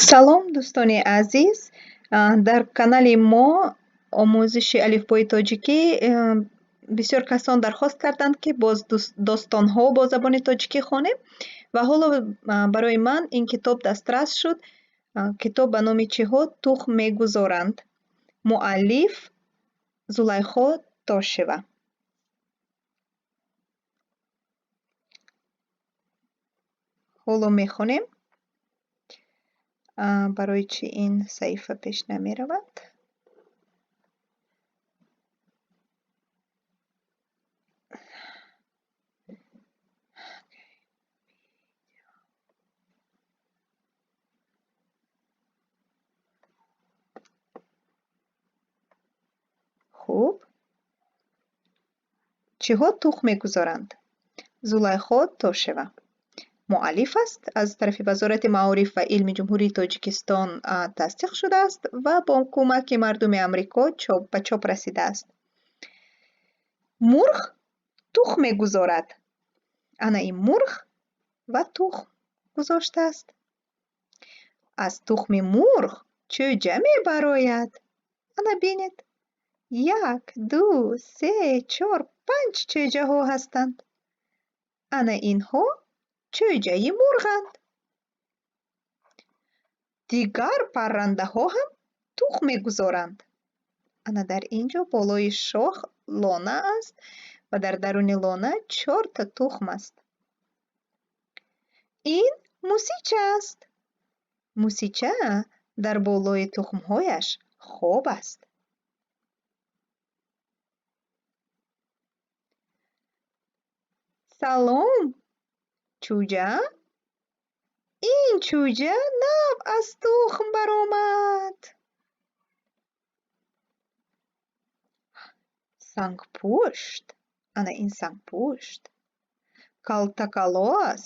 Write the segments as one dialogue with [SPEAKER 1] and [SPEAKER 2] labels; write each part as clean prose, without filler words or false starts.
[SPEAKER 1] салом, дӯстони азиз. Дар канали мо омӯзиши алифбои тоҷикӣ бисёр касон дархост карданд, ки боз достонҳо бо забони тоҷикӣ хонем ва ҳоло барои ман ин китоб дастрас шуд. Китоб ба номи Чиҳо тухм мегузоранд. Муаллиф Зулайхо Тошева. ҳоло мехонем. Барои чӣ ин саҳифа пеш намеравад? хуб. Чиҳо тухм мегузоранд. Зулайхо Тошева муаллиф аст. Аз тарафи Вазорати Маориф ва илми Ҷумҳурии Тоҷикистон тасдиқ шудааст ва бо кӯмаки мардуми Амрико ба чоп расидааст. Мурғ тухм мегузорад. Ана ин мурғ ва тухм гузоштааст. Аз тухми мурғ чӯҷа мебарояд? Ана бинед. 1, 2, 3, 4, 5 чӯҷаҳо ҳастанд. Ана инҳо чӯҷаи мурғанд. Дигар паррандаҳо ҳам тухм мегузоранд. Ана дар ин ҷо болои шох лона аст ва дар даруни лона 4 тухм аст. Ин мусича аст. Мусича дар болои тухмҳояш хоб аст. Салом, чӯҷа? Ин чӯҷа нав аз тухм баромад. Сангпӯшт. Ана ин сангпӯшт. Калтакалос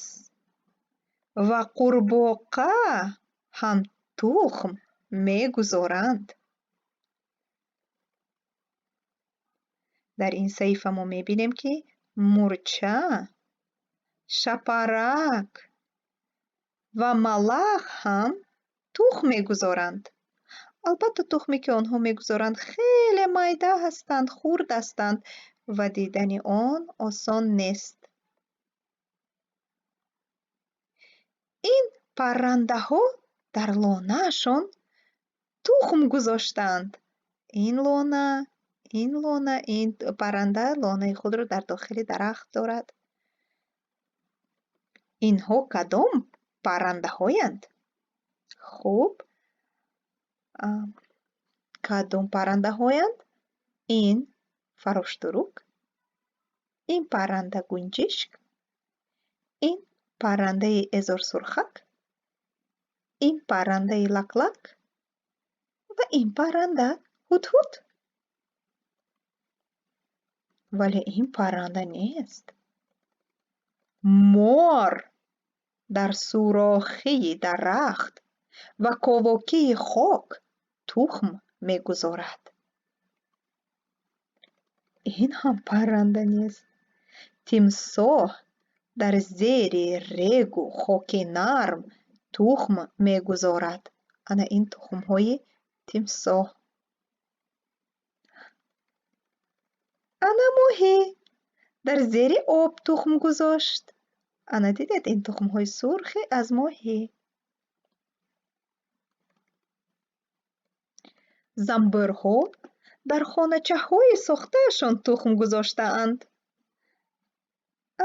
[SPEAKER 1] ва қурбоқа ҳам тухм мегузоранд. Дар ин саҳифа мо мебинем, ки мурча, шапарак ва малах ҳам тухм мегузоранд. Албатта тухме, ки онҳо мегузоранд, хеле майда ҳастанд, хурд ҳастанд ва дидани он осон нест. Ин паррандаҳо дар лонаашон тухм гузоштаанд. Ин лона, ин парранда лонаи худро дар дохили дарахт дорад. Инҳо кадом паррандаҳоянд? Хуб. Кадом паррандаҳоянд? Ин фароштурук, ин парранда гунҷишк, ин паррандаи эзорсурхак, ин паррандаи лаклак ва ин парранда ҳудҳуд. Вале ин парранда нест. Мор дар сурохии дарахт ва ковокии хок тухм мегузорад. Ин ҳам парранда нест. Тимсоҳ дар зери регу хоки нарм тухм мегузорад. Ана ин тухмҳои тимсоҳ. Ана моҳӣ дар зери об тухм гузошт. Ана дидед ин тухмҳои сурхи аз моҳӣ. Замбӯрҳо дар хоначаҳои сохтаашон тухм гузоштаанд.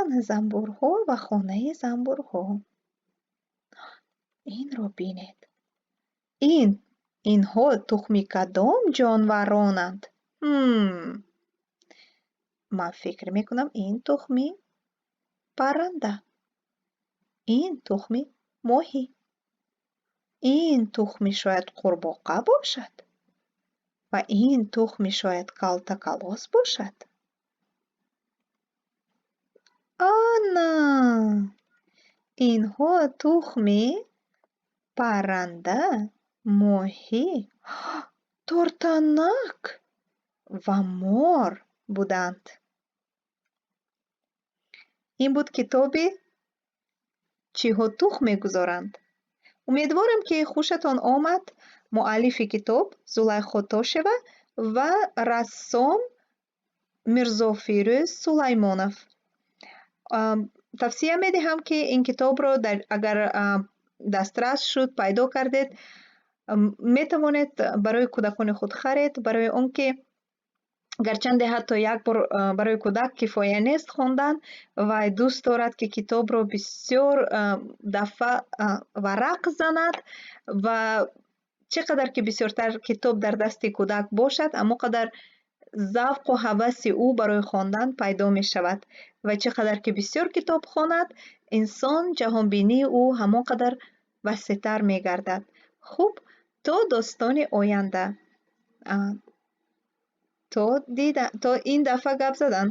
[SPEAKER 1] Ана замбӯрҳо ва хонаи замбӯрҳо. Инро бинед. Инҳо тухми кадом ҷонваронанд? Ман фикр мекунам, ин тухми парранда. Ин тухми моҳӣ. Ин тухми шояд қурбоқа бошад. Ва ин тухми шояд калтакалос бошад. Ана! Инҳо тухми парранда, моҳӣ, тортанак ва мор буданд. Ин буд китоби Чиҳо тухм мегузоранд. умедворам, ки хушатон омад муаллифи китоб Зулайхо Тошева ва рассом Мирзофирӯз Сулаймонов. Тавсия медиҳам, ки ин китобро агар дастрас шуд, пайдо кардед, метавонед барои кӯдакони худ харед, барои он ки гарчанде ҳатто як бор барои кӯдак кифоя нест хондан. Вай дӯст дорад, ки китобро бисёр дафъа варақ занад ва чӣ қадар ки бисёртар китоб дар дасти кӯдак бошад, ҳамон қадар завқу ҳаваси ӯ барои хондан пайдо мешавад. Ва чӣ қадар ки бисёр китоб хонад, инсон ҷаҳонбинии ӯ ҳамон қадар васеътар мегардад. Хуб, то достони оянда. То ин дафъа гап задан.